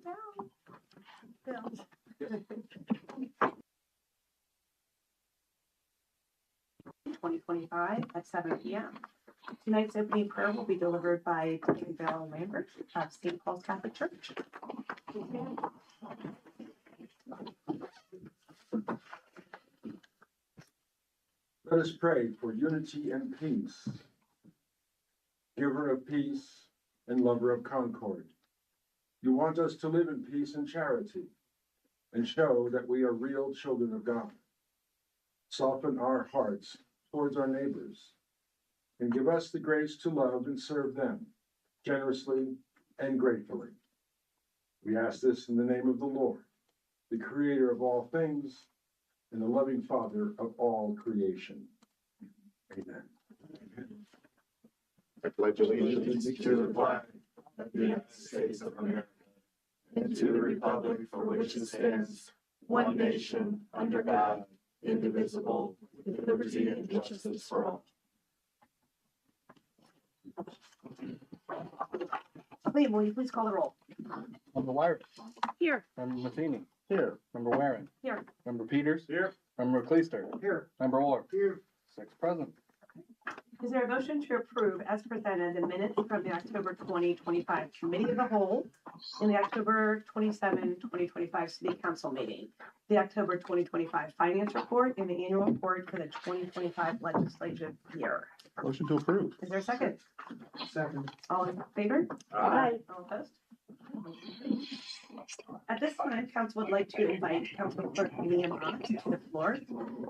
it down. Bill. 2025 at 7 p.m. Tonight's opening prayer will be delivered by Deacon Bill Lambert of St. Paul's Catholic Church. Let us pray for unity and peace. Giver of peace and lover of concord, you want us to live in peace and charity and show that we are real children of God. Soften our hearts towards our neighbors and give us the grace to love and serve them generously and gratefully. We ask this in the name of the Lord, the creator of all things and the loving Father of all creation. Amen. I pledge allegiance to the flag of the United States of America and to the republic for which it stands, one nation, under God, indivisible, with liberty and justice for all. Liam, will you please call the roll? Member Wyrick. Here. Member Matheny. Here. Member Warren. Here. Member Peters. Here. Member Cleister. Here. Member Ward. Here. 6 present. Is there a motion to approve as presented the minutes from the October 2025 Committee of the Whole and the October 27, 2025 City Council meeting, the October 2025 Finance Report, and the Annual Report for the 2025 legislative year? Motion to approve. Is there a second? Second. All in favor? Aye. All opposed? At this time, council would like to invite Council Clerk Liam Ott to the floor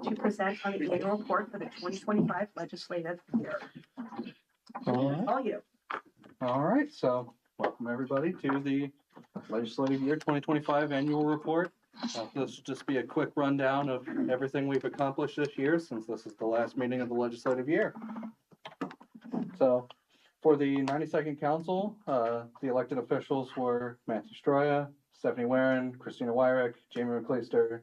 to present on the annual report for the 2025 legislative year. All you. All right, so welcome everybody to the legislative year 2025 annual report. This will just be a quick rundown of everything we've accomplished this year, since this is the last meeting of the legislative year. So for the 92nd Council, the elected officials were Matthew Stroya, Stephanie Warren, Christina Wyrick, Jamie McCleister,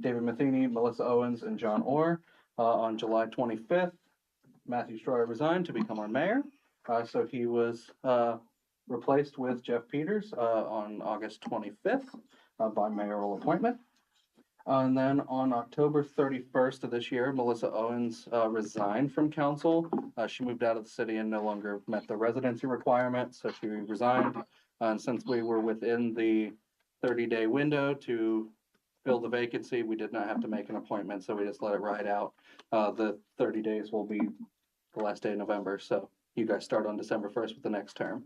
David Matheny, Melissa Owens, and John Orr. On July 25th, Matthew Stroya resigned to become our mayor. So he was replaced with Jeff Peters on August 25th by mayoral appointment. And then on October 31st of this year, Melissa Owens resigned from council. She moved out of the city and no longer met the residency requirement, so she resigned. And since we were within the 30-day window to fill the vacancy, we did not have to make an appointment, so we just let it ride out. The 30 days will be the last day of November, so you guys start on December 1st with the next term.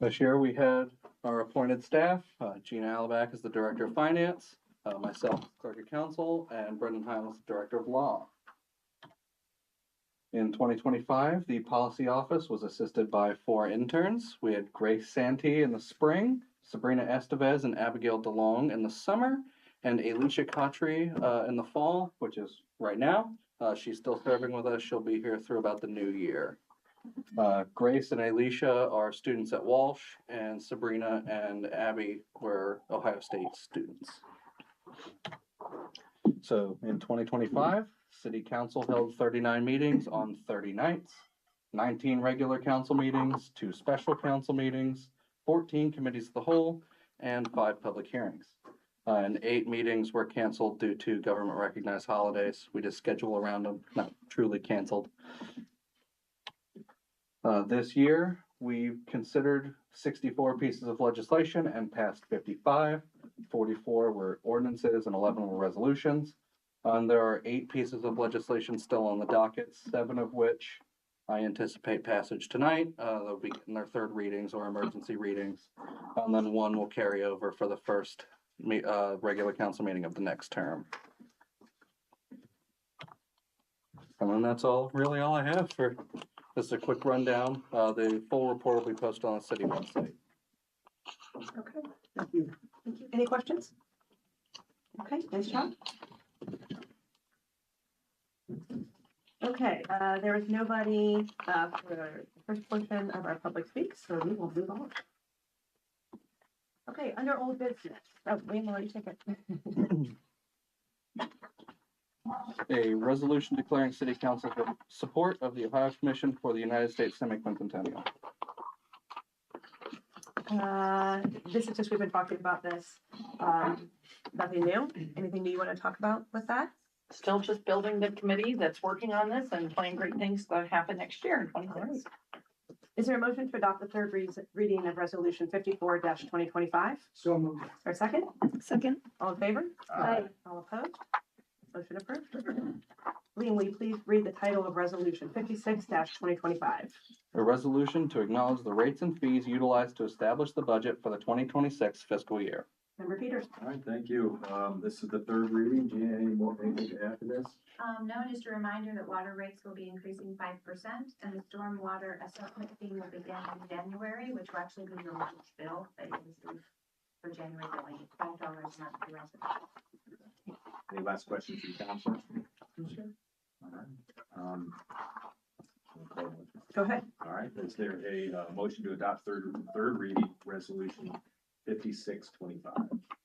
This year we had our appointed staff. Gina Alaback is the Director of Finance, myself, Clerk of Council, and Brendan Hiles, Director of Law. In 2025, the Policy Office was assisted by 4 interns. We had Grace Santee in the spring, Sabrina Estevez and Abigail DeLong in the summer, and Alicia Cotry in the fall, which is right now. She's still serving with us. She'll be here through about the new year. Grace and Alicia are students at Walsh, and Sabrina and Abby were Ohio State students. So in 2025, City Council held 39 meetings on 30 nights, 19 regular council meetings, 2 special council meetings, 14 committees of the whole, and 5 public hearings. And 8 meetings were canceled due to government recognized holidays. We just schedule around them, not truly canceled. This year, we considered 64 pieces of legislation and passed 55. 44 were ordinances and 11 were resolutions. There are 8 pieces of legislation still on the docket, 7 of which I anticipate passage tonight. They'll be in their 3rd readings or emergency readings. And then 1 will carry over for the first regular council meeting of the next term. And then that's really all I have for just a quick rundown. The full report will be posted on the city website. Okay. Thank you. Thank you. Any questions? Okay, nice job. Okay, there is nobody for the first portion of our public speak, so we will move on. Okay, under old business. Oh, Liam, will you take it? A resolution declaring City Council's support of the Ohio Commission for the United States Semiquincentennial. This is just, we've been talking about this. Nothing new. Anything new you want to talk about with that? Still just building the committee that's working on this and planning great things that happen next year in 26. Is there a motion to adopt the third reading of resolution 54-2025? So moved. Or second? Second. All in favor? Aye. All opposed? Motion approved. Liam, will you please read the title of resolution 56-2025? A resolution to acknowledge the rates and fees utilized to establish the budget for the 2026 fiscal year. Member Peters? All right, thank you. This is the third reading. Gina, anything to add to this? No, just a reminder that water rates will be increasing 5% and the stormwater assessment fee will begin in January, which will actually be your March bill that you receive for January billing, $12 a month for residents. Any last questions from council? All right. Go ahead. All right, is there a motion to adopt third reading resolution 5625?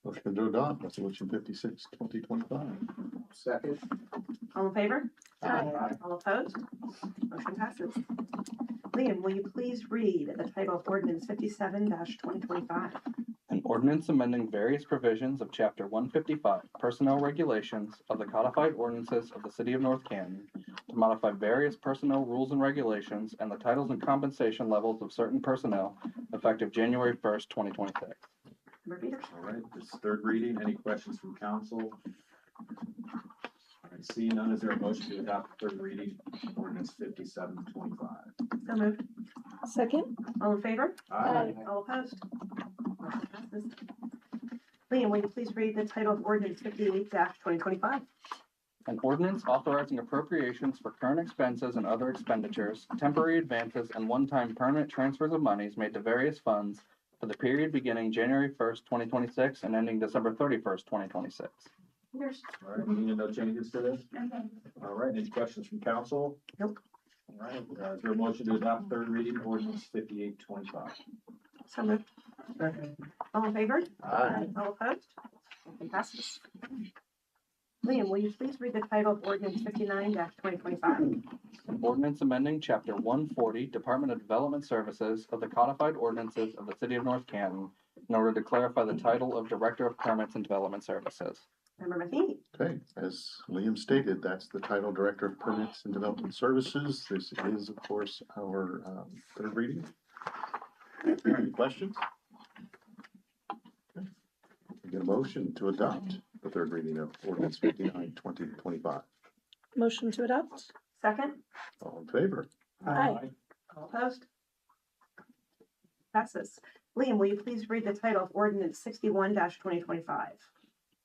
Motion to adopt resolution 56, 2025. Second. All in favor? Aye. All opposed? Motion passes. Liam, will you please read the title of ordinance 57-2025? An ordinance amending various provisions of Chapter 155, Personnel Regulations of the Codified Ordinances of the City of North Canton to modify various personnel rules and regulations and the titles and compensation levels of certain personnel effective January 1st, 2026. Member Peters? All right, this is third reading. Any questions from council? All right, seeing none, is there a motion to adopt third reading ordinance 5725? So moved. Second. All in favor? Aye. All opposed? Motion passes. Liam, will you please read the title of ordinance 58-2025? An ordinance authorizing appropriations for current expenses and other expenditures, temporary advances, and one-time permanent transfers of monies made to various funds for the period beginning January 1st, 2026 and ending December 31st, 2026. Peters? All right, Nina, no changes to this? Okay. All right, any questions from council? Nope. All right, is there a motion to adopt third reading ordinance 5825? So moved. All in favor? Aye. All opposed? Motion passes. Liam, will you please read the title of ordinance 59-2025? An ordinance amending Chapter 140, Department of Development Services of the Codified Ordinances of the City of North Canton in order to clarify the title of Director of Permits and Development Services. Member Matheny? Okay, as Liam stated, that's the title Director of Permits and Development Services. This is, of course, our third reading. Any questions? Okay. We get a motion to adopt the third reading of ordinance 59, 2025. Motion to adopt. Second? All in favor? Aye. All opposed? Passes. Liam, will you please read the title of ordinance 61-2025?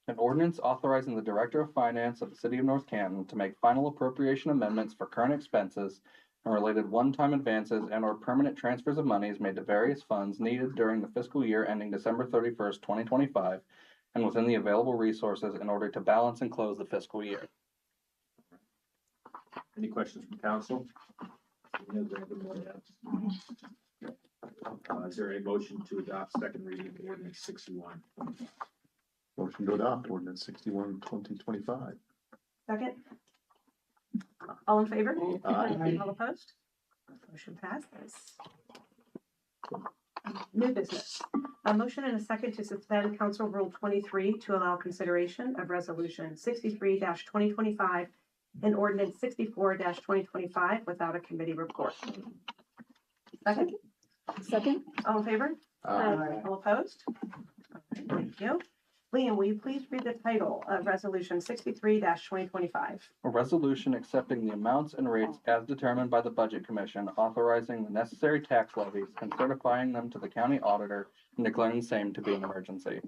An ordinance authorizing the Director of Finance of the City of North Canton to make final appropriation amendments for current expenses and related one-time advances and/or permanent transfers of monies made to various funds needed during the fiscal year ending December 31st, 2025, and within the available resources in order to balance and close the fiscal year. Any questions from council? Nina, is there anything more to add? Is there a motion to adopt second reading of ordinance 61? Motion to adopt ordinance 61, 2025. Second? All in favor? Aye. All opposed? Motion passes. New business. A motion and a second to suspend Council Rule 23 to allow consideration of Resolution 63-2025 and Ordinance 64-2025 without a committee report. Second? Second. All in favor? Aye. All opposed? Thank you. Liam, will you please read the title of Resolution 63-2025? A resolution accepting the amounts and rates as determined by the Budget Commission, authorizing the necessary tax levies and certifying them to the county auditor and declaring the same to be an emergency.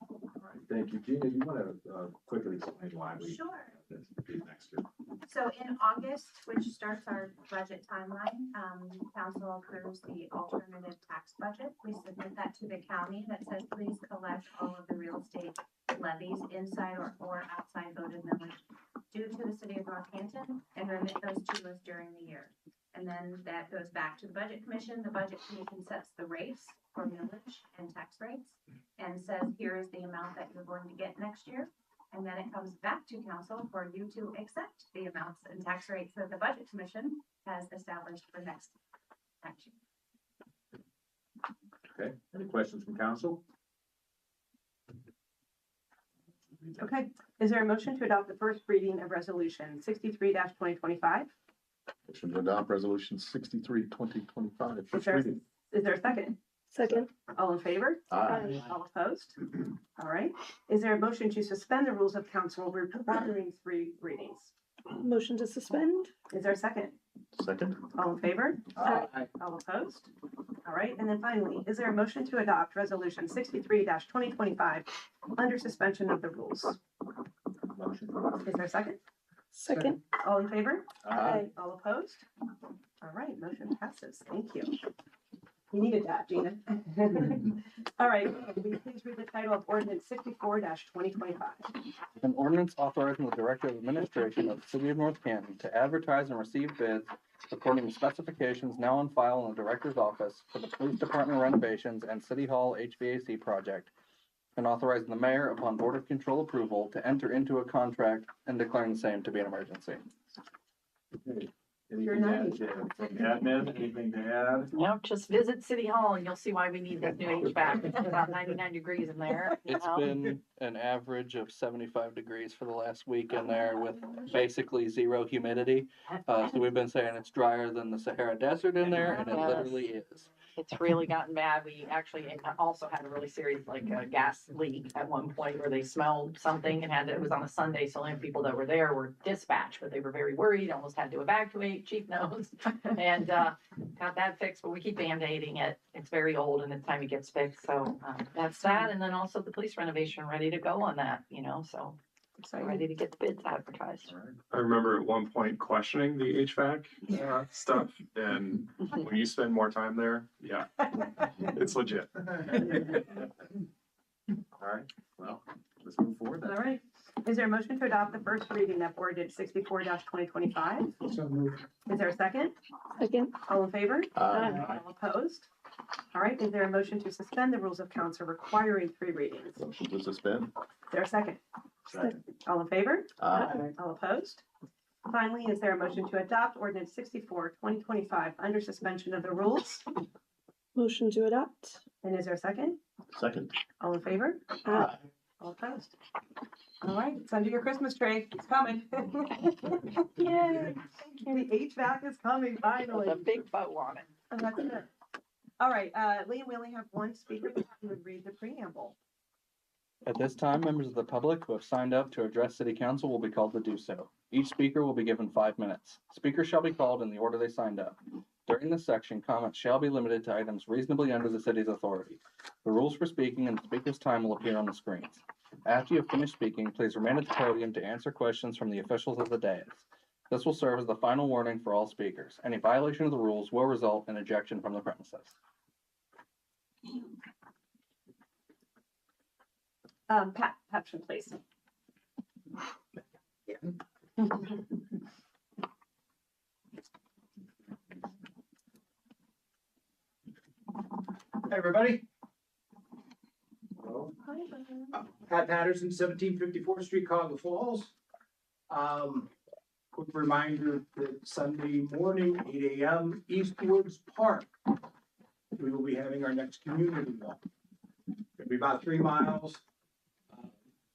All right, thank you. Gina, you want to quickly explain why we Sure. this do next year? So in August, which starts our budget timeline, council approves the alternative tax budget. We submit that to the county that says, please collect all of the real estate levies inside or outside voted millage due to the city of North Canton and remit those to us during the year. And then that goes back to the Budget Commission. The Budget Commission sets the rates for millage and tax rates and says, here is the amount that you're going to get next year. And then it comes back to council for you to accept the amounts and tax rates that the Budget Commission has established for next year. Okay, any questions from council? Okay, is there a motion to adopt the first reading of resolution 63-2025? Motion to adopt resolution 63, 2025. Is First there, reading. is there a second? Second. All in favor? Aye. All opposed? All right. Is there a motion to suspend the rules of council requiring 3 readings? Motion to suspend? Is there a second? Second. All in favor? Aye. All opposed? All right. And then finally, is there a motion to adopt resolution 63-2025 under suspension of the rules? Motion. Is there a second? Second. All in favor? Aye. All opposed? All right, motion passes. Thank you. You needed that, Gina. All right, will you please read the title of ordinance 64-2025? An ordinance authorizing the Director of Administration of the City of North Canton to advertise and receive bids according to specifications now on file in the Director's office for the Police Department renovations and City Hall HVAC project, and authorizing the mayor upon Board of Control approval to enter into a contract and declaring the same to be an emergency. You're Anything to nice. add, Jen? From admin, anything to add? Nope, just visit City Hall and you'll see why we need this new HVAC. It's about 99 degrees in there. you It's know? been an average of 75 degrees for the last week in there with basically zero humidity. So we've been saying it's drier than the Sahara Desert in there, and it Yes. literally is. It's really gotten bad. We actually also had a really serious, like, gas leak at one point where they smelled something and it was on a Sunday, so only people that were there were dispatched, but they were very worried, almost had to evacuate, chief knows. And, got that fixed, but we keep band-aiding it. It's very old and it's time it gets fixed, so, that's that. And then also the police renovation, ready to go on that, so ready to get the bids advertised. All right. I remember at one point questioning the HVAC stuff, and when you spend more time there, yeah, it's legit. All right, well, let's move forward All then. right. Is there a motion to adopt the first reading of ordinance 64-2025? So moved. Is there a second? Second. All in favor? Aye. All opposed? All right. Is there a motion to suspend the rules of council requiring 3 readings? Motion to suspend. Is there a second? Second. All in favor? Aye. All opposed? Finally, is there a motion to adopt ordinance 64-2025 under suspension of the rules? Motion to adopt? And is there a second? Second. All in favor? Aye. All opposed? All right, it's under your Christmas tree. It's coming. Yay. The HVAC is coming finally. With a big bow on it. And that's it. All right, Liam, we only have one speaker who would read the preamble. At this time, members of the public who have signed up to address City Council will be called to do so. Each speaker will be given 5 minutes. Speakers shall be called in the order they signed up. During this section, comments shall be limited to items reasonably under the city's authority. The rules for speaking and the speaker's time will appear on the screens. After you have finished speaking, please remain at the podium to answer questions from the officials of the dais. This will serve as the final warning for all speakers. Any violation of the rules will result in ejection from the premises. Pat Pepsin, please. Hi, everybody. Hello. Pat Patterson, 1754th Street, Cogga Falls. Quick reminder that Sunday morning, 8 a.m., Eastwoods Park. We will be having our next community walk. It'll be about 3 miles.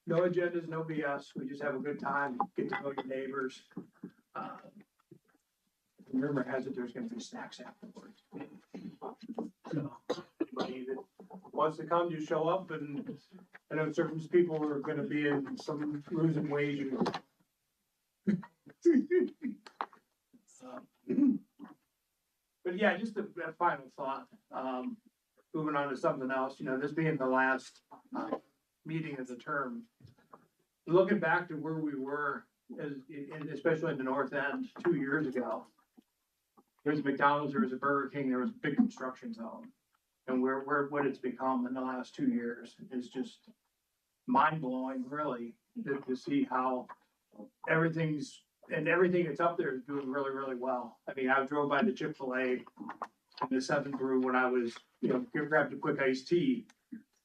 No agendas, no BS. We just have a good time, get to know your neighbors. Rumor has it there's gonna be snacks afterwards. So, anybody that wants to come, just show up, and I know certain people are gonna be in some losing wages. But yeah, just a final thought, moving on to something else, this being the last, meeting of the term. Looking back to where we were, especially in the north end 2 years ago. There was a McDonald's, there was a Burger King, there was a big construction zone. And what it's become in the last 2 years is just mind blowing, really, to see how everything that's up there is doing really, really well. I mean, I drove by the Chick-fil-A in the 7th Brew when I was, grabbed a quick iced tea,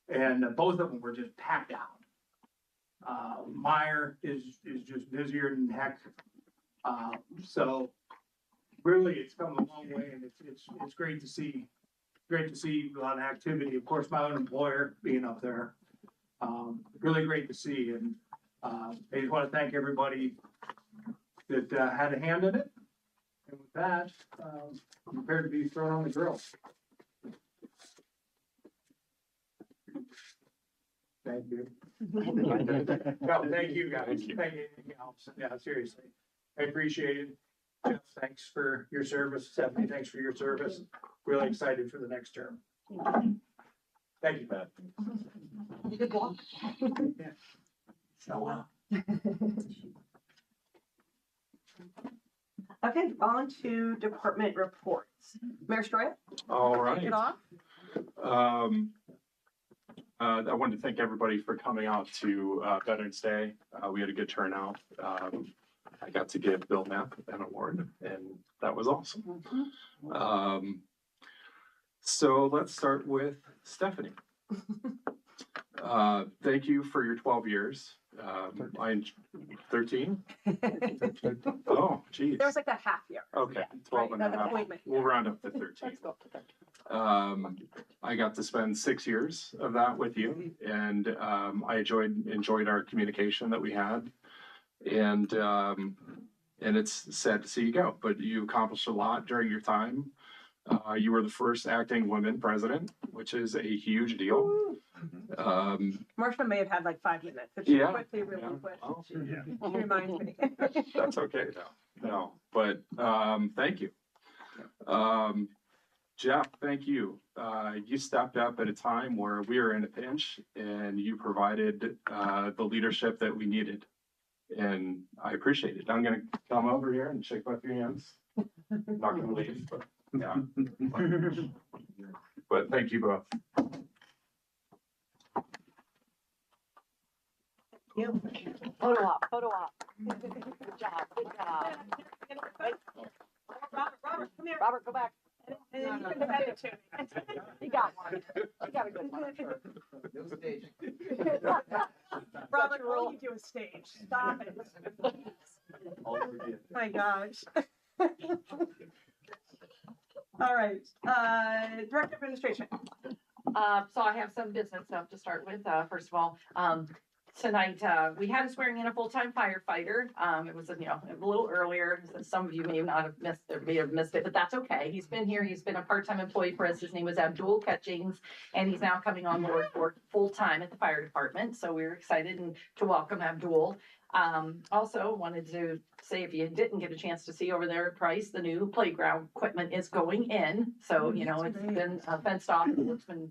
and both of them were just packed out. Meyer is just busier than heck. So really, it's come a long way, and it's great to see great to see a lot of activity. Of course, my own employer being up there. Really great to see, and, I just want to thank everybody that, had a hand in it. And with that, I'm prepared to be thrown on the grill. Thank you. No, thank you guys. Thank you. Thank you. Anything else? Yeah, seriously. I appreciate it. Jeff, thanks for your service. Stephanie, thanks for your service. Really excited for the next term. Thank you, Pat. Good luck. So, Okay, on to department reports. Mayor Stroya? All Kick right. it off. I wanted to thank everybody for coming out to Veterans Day. We had a good turnout. I got to give Bill Knapp an award, and that was awesome. So let's start with Stephanie. Thank you for your 12 years. 13? Oh, geez. There was like that half year. Okay, 12 and a That half. appointment. We'll round up to 13. Let's go up to 13. I got to spend 6 years of that with you, and I enjoyed our communication that we had. And it's sad to see you go, but you accomplished a lot during your time. You were the first acting woman president, which is a huge deal. Marcia may have had like 5 minutes, but she Yeah, quickly relinquished. well, She reminds me. That's okay though. No, but thank you. Jeff, thank you. You stepped up at a time where we were in a pinch, and you provided the leadership that we needed. And I appreciate it. I'm gonna come over here and shake both your hands. Not gonna leave, but yeah. But thank you both. Photo op, photo op. Good job, good job. Robert, come here. Robert, go back. And then you can defend it too. You got one. You got a good one, I'm sure. Robert, all you do is stage. Stop it. My gosh. All right, Director of Administration. So I have some business stuff to start with. First of all, tonight, we had a swearing in a full-time firefighter. It was, a little earlier. Some of you may not have missed it, but that's okay. He's been here. He's been a part-time employee for us. His name was Abdul Catchings, and he's now coming on board for full-time at the fire department. So we're excited to welcome Abdul. Also wanted to say, if you didn't get a chance to see over there at Price, the new playground equipment is going in. So, it's been fenced off. It's been,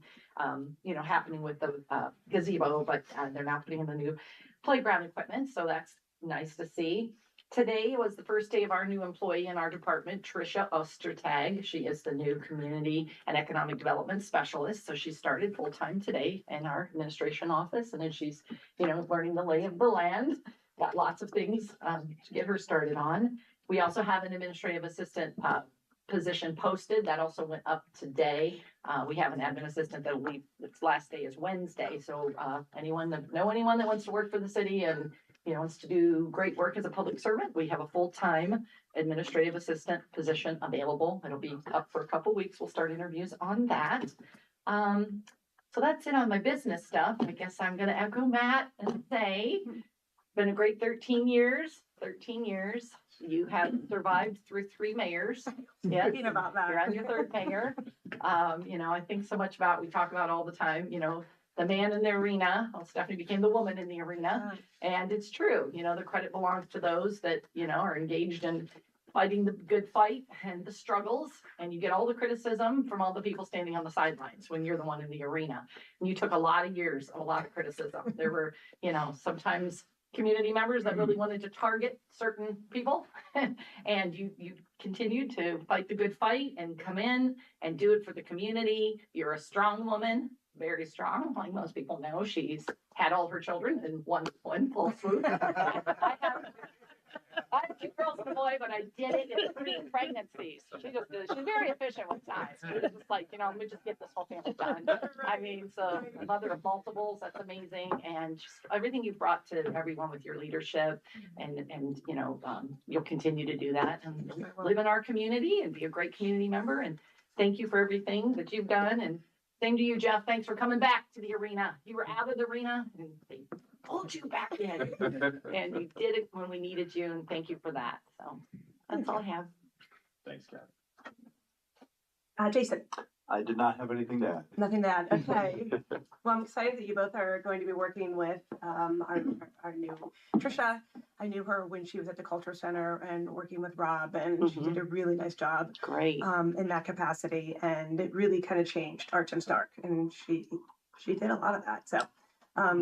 happening with the gazebo, but they're now putting in the new playground equipment. So that's nice to see. Today was the first day of our new employee in our department, Tricia Ostertag. She is the new community and economic development specialist. So she started full-time today in our administration office, and then she's, learning the lay of the land. Got lots of things to get her started on. We also have an administrative assistant position posted. That also went up today. We have an admin assistant that'll leave, its last day is Wednesday. So anyone that wants to work for the city and wants to do great work as a public servant, we have a full-time administrative assistant position available. It'll be up for a couple weeks. We'll start interviews on that. So that's it on my business stuff. I guess I'm gonna echo Matt and say, been a great 13 years. 13 years. You have survived through 3 mayors. Yes, Thinking about that. you're on your 3rd mayor. I think so much about, we talk about all the time, the man in the arena. Well, Stephanie became the woman in the arena. And it's true, the credit belongs to those that, are engaged in fighting the good fight and the struggles. And you get all the criticism from all the people standing on the sidelines when you're the one in the arena. And you took a lot of years of a lot of criticism. There were, sometimes community members that really wanted to target certain people, and you continued to fight the good fight and come in and do it for the community. You're a strong woman, very strong. Like most people know, she's had all her children in one full swoop. I have 2 girls and a boy, but I did it in 3 pregnancies. She's very efficient with time. She was just like, let me just get this whole family done. I mean, so a mother of multiples, that's amazing. And just everything you've brought to everyone with your leadership, and you'll continue to do that and live in our community and be a great community member. And thank you for everything that you've done, and same to you, Jeff. Thanks for coming back to the arena. You were out of the arena and they pulled you back in. And you did it when we needed you, and thank you for that. So that's all I have. Thanks, Kathy. Jason, I did not have anything to add. nothing to add. Okay. Well, I'm excited that you both are going to be working with our new Trisha. I knew her when she was at the Culture Center and working with Rob, and she did a really nice job Great. in that capacity. And it really kind of changed Arch and Stark, and she did a lot of that. So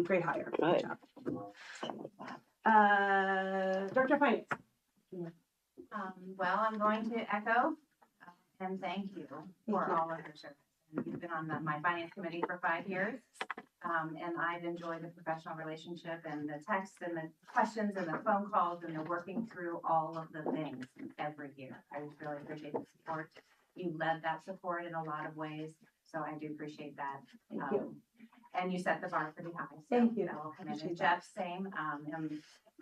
great hire. Good job. Director of Finance. Well, I'm going to echo and thank you for all of your service. And you've been on my finance committee for 5 years. And I've enjoyed the professional relationship and the texts and the questions and the phone calls and the working through all of the things every year. I just really appreciate the support. You led that support in a lot of ways, so I do appreciate that. Thank you. And you set the bar pretty high. So Thank you. that will come in. And Jeff, same.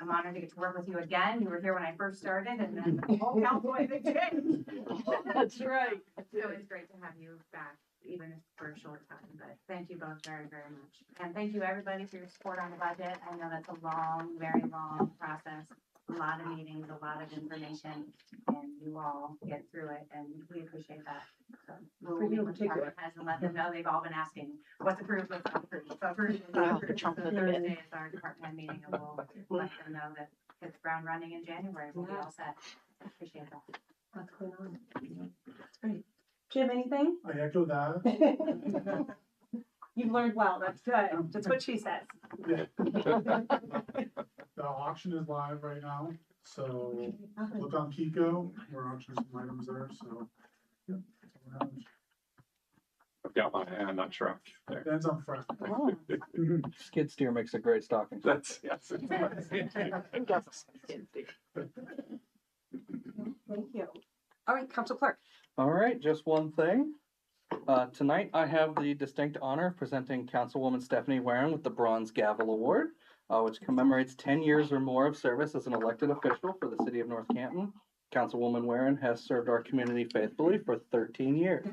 I'm honored to get to work with you again. You were here when I first started, and then the whole council has changed. That's right. So it's great to have you back, even if for a short time. But thank you both very, very much. And thank you everybody for your support on the budget. I know that's a long, very long process. A lot of meetings, a lot of information, and you all get through it, and we appreciate that. So we'll meet with department heads and let them know. They've all been asking, what's approved, what's not approved, what's approved, what's not approved. So Thursday is our department head meeting, and we'll let them know that it's ground running in January. We'll be all set. I appreciate that. What's going on? That's great. Jim, anything? I echo that. You've learned well. That's good. That's what she says. The auction is live right now, so look on Kiko, we're auctioning some items there, so. Yeah, that's all I have. I've got my hand on truck there. That's on front. Skid steer makes a great stocking. That's, yes. Thank you. All right, Council Clerk. All right, just one thing. Tonight, I have the distinct honor of presenting Councilwoman Stephanie Warren with the Bronze Gavel Award, which commemorates 10 years or more of service as an elected official for the city of North Canton. Councilwoman Warren has served our community faithfully for 13 years.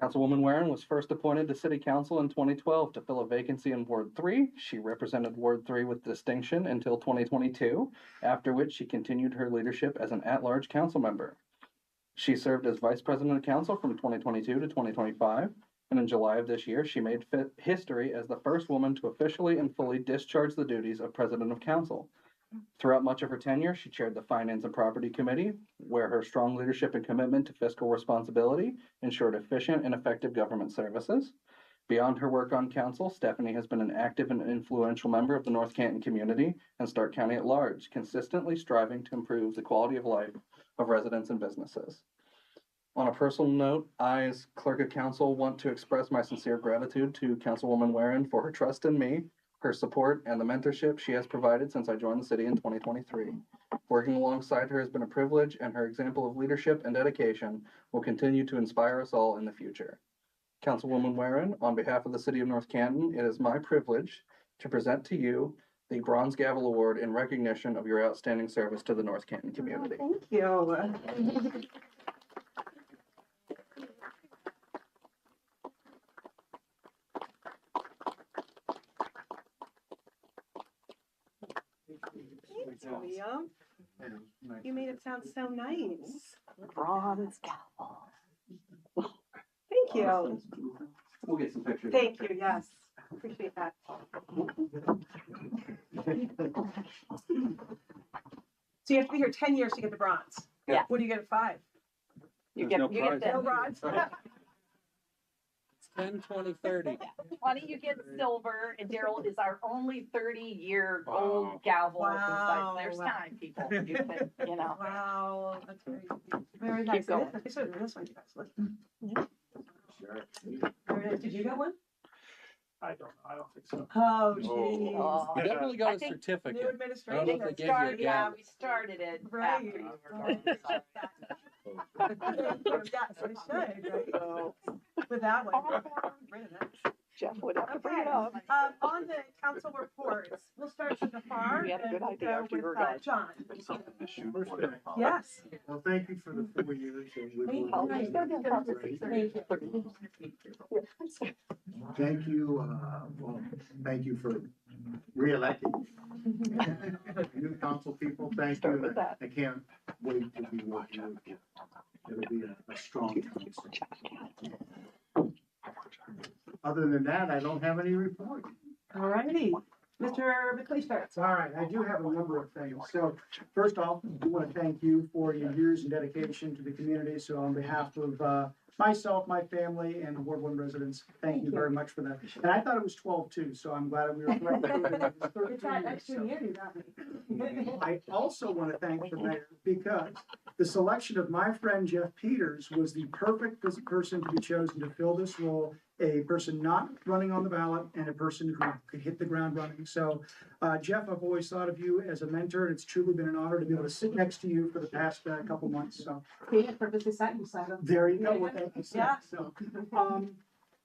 Councilwoman Warren was first appointed to City Council in 2012 to fill a vacancy in Ward 3. She represented Ward 3 with distinction until 2022, after which she continued her leadership as an at-large council member. She served as Vice President of Council from 2022 to 2025, and in July of this year, she made history as the first woman to officially and fully discharge the duties of President of Council. Throughout much of her tenure, she chaired the Finance and Property Committee, where her strong leadership and commitment to fiscal responsibility ensured efficient and effective government services. Beyond her work on council, Stephanie has been an active and influential member of the North Canton community and Stark County at large, consistently striving to improve the quality of life of residents and businesses. On a personal note, I, as Clerk of Council, want to express my sincere gratitude to Councilwoman Warren for her trust in me, her support, and the mentorship she has provided since I joined the city in 2023. Working alongside her has been a privilege, and her example of leadership and dedication will continue to inspire us all in the future. Councilwoman Warren, on behalf of the city of North Canton, it is my privilege to present to you the Bronze Gavel Award in recognition of your outstanding service to the North Canton community. Thank you. Thanks, William. You made it sound so nice. Bronze gavel. Thank you. We'll get some pictures. Thank you, yes. Appreciate that. So you have to be here 10 years to get the bronze. Yeah. What do you get at 5? You There's get, no you get prize. No the bronze. 10, 20, 30. 20, you get silver, and Daryl is our only 30-year Wow. gold gavel. Wow. There's time, people. You can, you know. Wow, that's very Keep nice. going. This one, you guys. Look. There it is. Did you get one? I don't think so. Oh, geez. Oh. You definitely got I a think New certificate. I don't administration. know if they gave you a Started, yeah, gavel. we started it Right. after you were gone. Yes, I should, right? With that one. Get rid of that. Jeff would have to bring Okay, it up. on the council reports. We'll start with the far. We had a good and idea go after you with, were gone. John. First thing. Yes. Well, thank you for the 4 years. And we Thank will- Thank you, well, thank you for re-electing. New council people, thank Start you. with that. I can't wait to be working with you. It'll be a strong council. Other than that, I don't have any report. All righty. Mr. McLeish starts. All right, I do have a number of things. So first off, I want to thank you for your years and dedication to the community. So on behalf of myself, my family, and the Ward 1 residents, thank you very much for that. And I thought it was 12 too, so I'm glad we were correct. It's that extra year you got me. I also want to thank the mayor because the selection of my friend Jeff Peters was the perfect person to be chosen to fill this role. A person not running on the ballot and a person who could hit the ground running. So Jeff, I've always thought of you as a mentor. It's truly been an honor to be able to sit next to you for the past couple months. So Yeah, purposely sat beside him. there you go. Well, thank you. Yeah. So,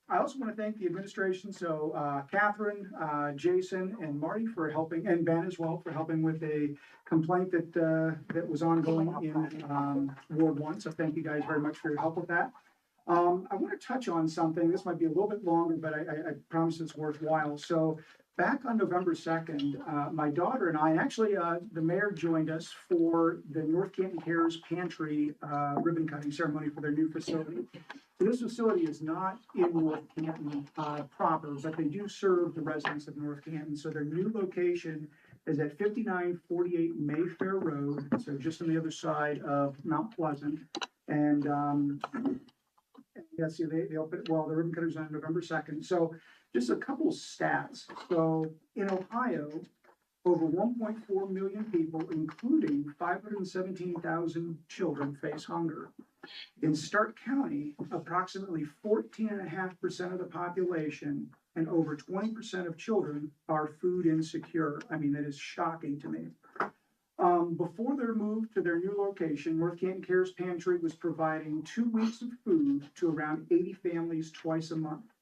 I also want to thank the administration. So Catherine, Jason, and Marty for helping, and Ben as well for helping with a complaint that was ongoing in Ward 1. So thank you guys very much for your help with that. I want to touch on something. This might be a little bit longer, but I promise it's worthwhile. So back on November 2nd, my daughter and I, and actually the mayor joined us for the North Canton Cares Pantry ribbon cutting ceremony for their new facility. So this facility is not in North Canton proper, but they do serve the residents of North Canton. So their new location is at 5948 Mayfair Road, so just on the other side of Mount Pleasant. And yes, they open, well, the ribbon cutter's on November 2nd. So just a couple stats. So in Ohio, over 1.4 million people, including 517,000 children, face hunger. In Stark County, approximately 14.5% of the population and over 20% of children are food insecure. I mean, that is shocking to me. Before their move to their new location, North Canton Cares Pantry was providing 2 weeks of food to around 80 families twice a month.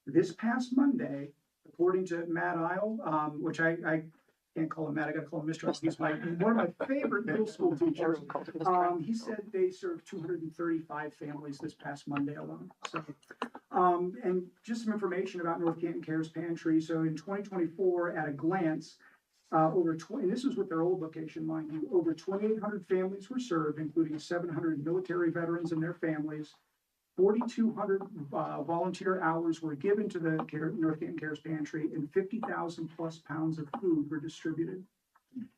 This past Monday, according to Matt Isle, which I can't call him Matt, I gotta call him Mr. Isle. He's one of my favorite middle school teachers. He said they served 235 families this past Monday alone. So, and just some information about North Canton Cares Pantry. So in 2024, at a glance, over 20, and this is with their old location, mind you, over 2,800 families were served, including 700 military veterans and their families. 4,200 volunteer hours were given to the North Canton Cares Pantry, and 50,000 plus pounds of food were distributed.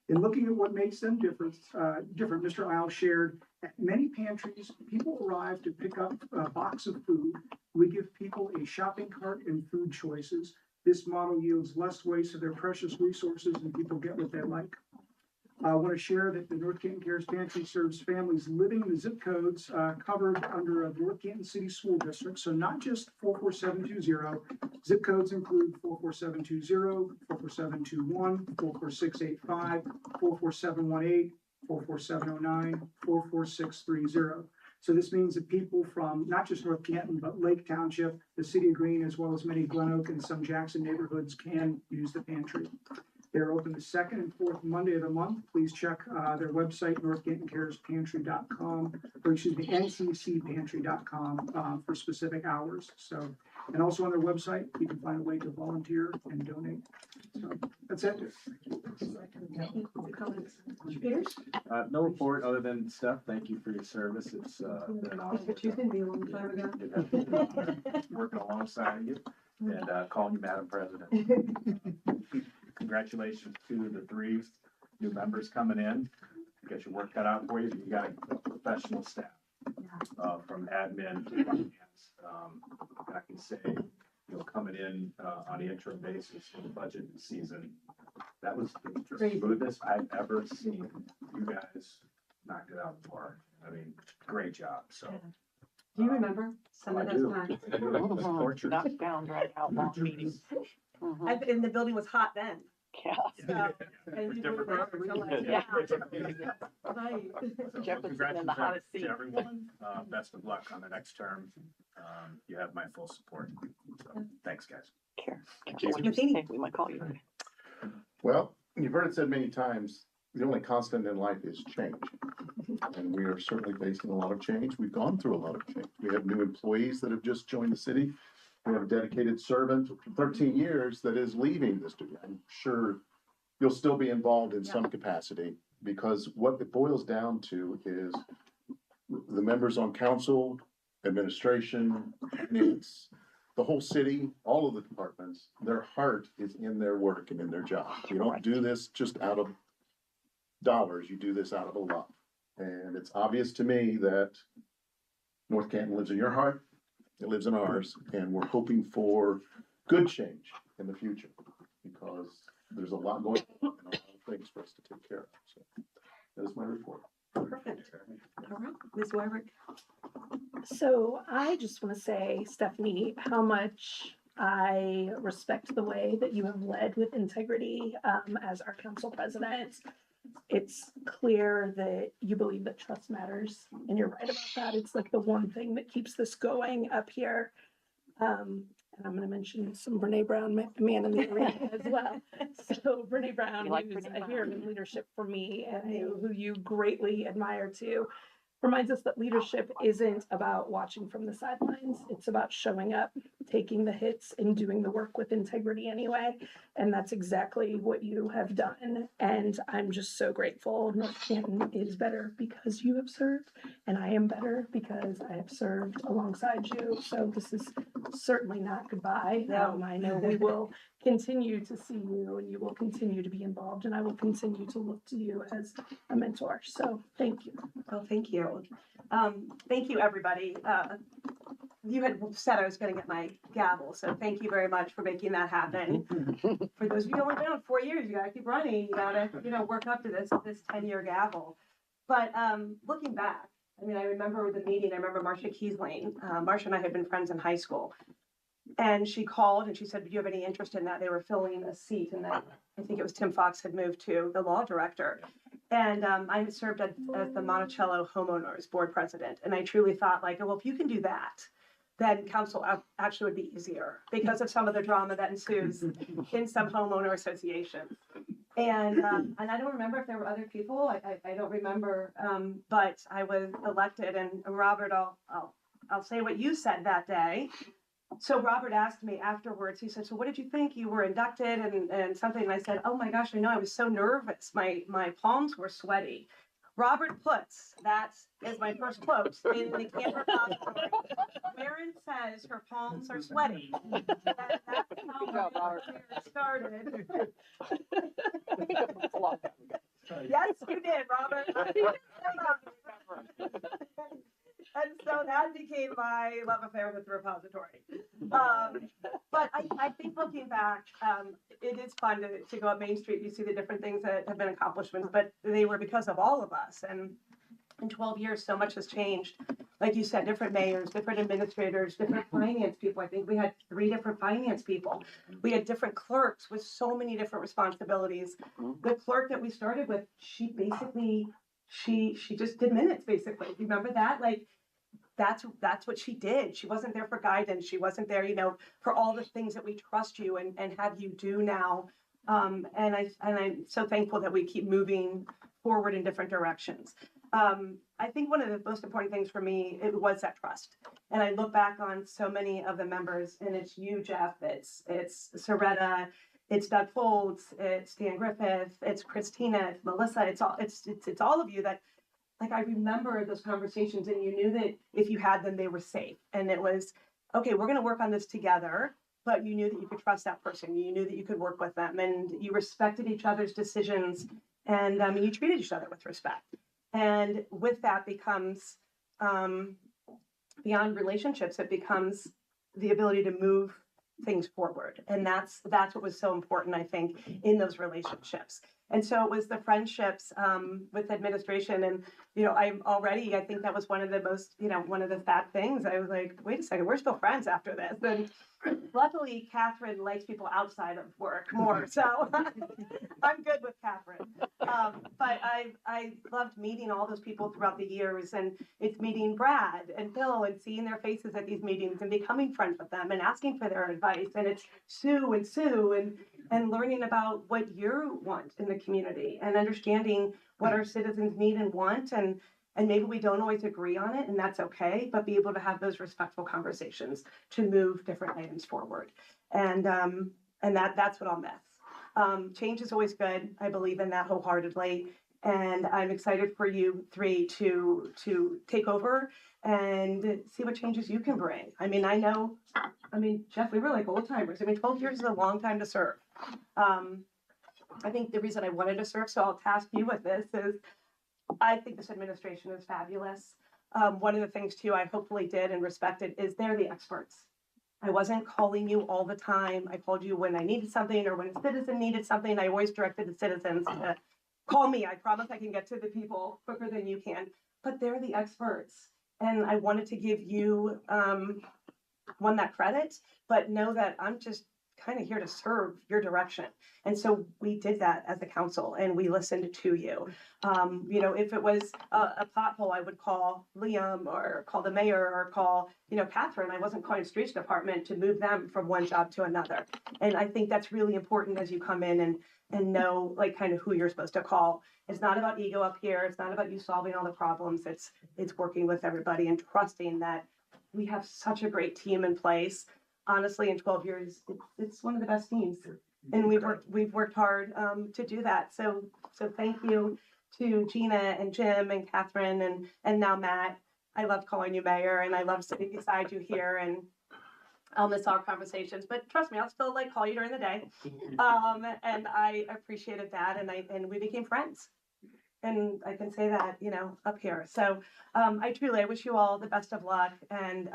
In looking at what makes them different, Mr. Isle shared, at many pantries, people arrive to pick up a box of food. We give people a shopping cart and food choices. This model yields less waste of their precious resources and people get what they like. I want to share that the North Canton Cares Pantry serves families living in the zip codes covered under a North Canton City School District. So not just 44720. Zip codes include 44720, 44721, 44685, 44718, 44709, 44630. So this means that people from not just North Canton, but Lake Township, the City of Green, as well as many Glen Oak and some Jackson neighborhoods can use the pantry. They're open the second and fourth Monday of the month. Please check their website, northcantoncarespantry.com, or excuse me, nccpantry.com for specific hours. So, and also on their website, you can find a way to volunteer and donate. So that's it. Peters? No report other than Steph, thank you for your service. It's been an awesome. But you can be a long time ago. Working alongside you and calling you Madam President. Congratulations to the 3 new members coming in. You got your work cut out for you, but you got a professional staff from admin to finance. I can say, coming in on an interim basis in the budget season, that was the smoothest I've ever seen. You guys knocked it out of the park. I mean, great job. So. Do you remember some of those times? It was torture. Knocked down, drag out long meetings. And the building was hot then. Yeah. So, and you were there until like, yeah. Right. Jeff was sitting in the Congratulations hottest seat. to everyone. Best of luck on the next term. You have my full support. So, thanks, guys. Care. What you say, we might call you. Well, you've heard it said many times, the only constant in life is change. And we are certainly facing a lot of change. We've gone through a lot of change. We have new employees that have just joined the city. We have a dedicated servant for 13 years that is leaving this duty. I'm sure you'll still be involved in some capacity, because what it boils down to is the members on council, administration, finance, the whole city, all of the departments, their heart is in their work and in their job. You don't do this just out of dollars, you do this out of a love. And it's obvious to me that North Canton lives in your heart, it lives in ours, and we're hoping for good change in the future, because there's a lot going on and a lot of things for us to take care of. So that is my report. Perfect. All right, Ms. Wyrick. So I just want to say, Stephanie, how much I respect the way that you have led with integrity as our council president. It's clear that you believe that trust matters, and you're right about that. It's like the one thing that keeps this going up here. And I'm going to mention some Brene Brown man in the arena as well. So Brene Brown, who's a hero in leadership for me and who you greatly admire too, reminds us that leadership isn't about watching from the sidelines. It's about showing up, taking the hits, and doing the work with integrity anyway. And that's exactly what you have done. And I'm just so grateful. North Canton is better because you have served, and I am better because I have served alongside you. So this is certainly not goodbye. No. I know we will continue to see you, and you will continue to be involved, and I will continue to look to you as a mentor. So thank you. Well, thank you. Thank you, everybody. You had said I was going to get my gavel, so thank you very much for making that happen. For those of you who only been on 4 years, you got to keep running. You got to, work up to this 10-year gavel. But looking back, I mean, I remember the meeting. I remember Marcia Kiesling. Marcia and I had been friends in high school. And she called and she said, do you have any interest in that? They were filling a seat, and that I think it was Tim Fox had moved to the law director. And I had served as the Monticello homeowners board president. And I truly thought, like, well, if you can do that, then council actually would be easier because of some of the drama that ensues in some homeowner associations. And I don't remember if there were other people. I don't remember, but I was elected. And Robert, I'll say what you said that day. So Robert asked me afterwards, he said, so what did you think? You were inducted and something. And I said, oh my gosh, I know, I was so nervous. My palms were sweaty. Robert puts, that is my first quote, in the Canton repository, wherein says her palms are sweaty. That's how my career started. Yes, you did, Robert. And so that became my love affair with the repository. But I think looking back, it is fun to go up Main Street. You see the different things that have been accomplishments, but they were because of all of us. And in 12 years, so much has changed. Like you said, different mayors, different administrators, different finance people. I think we had 3 different finance people. We had different clerks with so many different responsibilities. The clerk that we started with, she basically, she just did minutes, basically. Remember that? Like, that's what she did. She wasn't there for guidance. She wasn't there, for all the things that we trust you and have you do now. And I'm so thankful that we keep moving forward in different directions. I think one of the most important things for me, it was that trust. And I look back on so many of the members, and it's you, Jeff, it's Soretta, it's Doug Folds, it's Dan Griffith, it's Christina, it's Melissa, it's all of you that, like, I remember those conversations, and you knew that if you had them, they were safe. And it was, okay, we're going to work on this together, but you knew that you could trust that person. You knew that you could work with them, and you respected each other's decisions, and you treated each other with respect. And with that becomes, beyond relationships, it becomes the ability to move things forward. And that's what was so important, I think, in those relationships. And so it was the friendships with administration. And, I think that was one of the most, one of the bad things. I was like, wait a second, we're still friends after this. And luckily, Catherine likes people outside of work more. So I'm good with Catherine. But I loved meeting all those people throughout the years. And it's meeting Brad and Bill and seeing their faces at these meetings and becoming friends with them and asking for their advice. And it's Sue. and learning about what you want in the community and understanding what our citizens need and want. And maybe we don't always agree on it, and that's okay, but be able to have those respectful conversations to move different items forward. And that's what I'll miss. Change is always good. I believe in that wholeheartedly. And I'm excited for you three to take over and see what changes you can bring. I mean, Jeff, we were like old timers. 12 years is a long time to serve. I think the reason I wanted to serve, so I'll task you with this, is I think this administration is fabulous. One of the things too, I hopefully did and respected is they're the experts. I wasn't calling you all the time. I called you when I needed something or when a citizen needed something. I always directed the citizens to call me. I promise I can get to the people quicker than you can, but they're the experts. And I wanted to give you, that credit, but know that I'm just kind of here to serve your direction. And so we did that as a council and we listened to you. If it was a pothole, I would call Liam or call the mayor or call, Catherine. I wasn't calling streets department to move them from one job to another. And I think that's really important as you come in and know like kind of who you're supposed to call. It's not about ego up here. It's not about you solving all the problems. It's working with everybody and trusting that we have such a great team in place. Honestly, in 12 years, it's one of the best teams, and we've worked hard to do that. So thank you to Gina and Jim and Catherine and now Matt. I love calling you mayor, and I love sitting beside you here, and I'll miss our conversations, but trust me, I'll still call you during the day. And I appreciated that, and we became friends. And I can say that, up here. So I wish you all the best of luck, and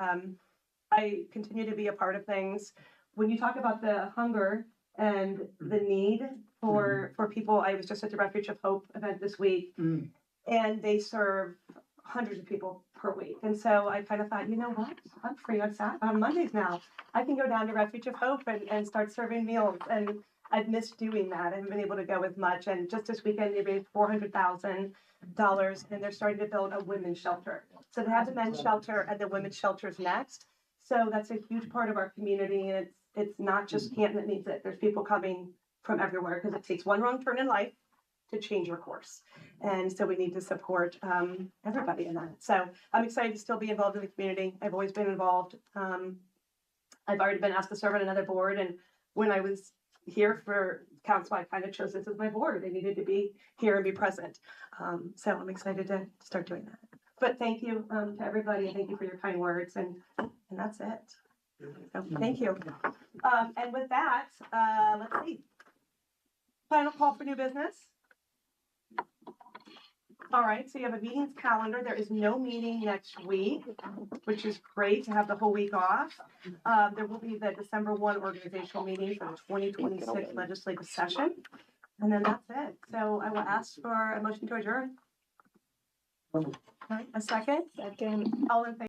I continue to be a part of things. When you talk about the hunger and the need for people, I was just at the Refuge of Hope event this week, and they serve hundreds of people per week. And so I kind of thought, you know what? I'm free on Mondays now. I can go down to Refuge of Hope and start serving meals. And I've missed doing that. I haven't been able to go as much. And just this weekend, they raised $400,000, and they're starting to build a women's shelter. So they have the men's shelter and the women's shelters next. So that's a huge part of our community, and it's not just Canton that needs it. There's people coming from everywhere because it takes one wrong turn in life to change your course. And so we need to support everybody in that. So I'm excited to still be involved in the community. I've always been involved. I've already been asked to serve on another board, and when I was here for council, I kind of chose this as my board. They needed to be here and be present. So I'm excited to start doing that. But thank you to everybody, and thank you for your kind words, and that's it. So thank you. And with that, let's see. Final call for new business. All right, so you have a meetings calendar. There is no meeting next week, which is great to have the whole week off. There will be the December 1 organizational meeting for the 2026 legislative session. And then that's it. So I will ask for a motion to adjourn. All right, a second. Second. All in favor?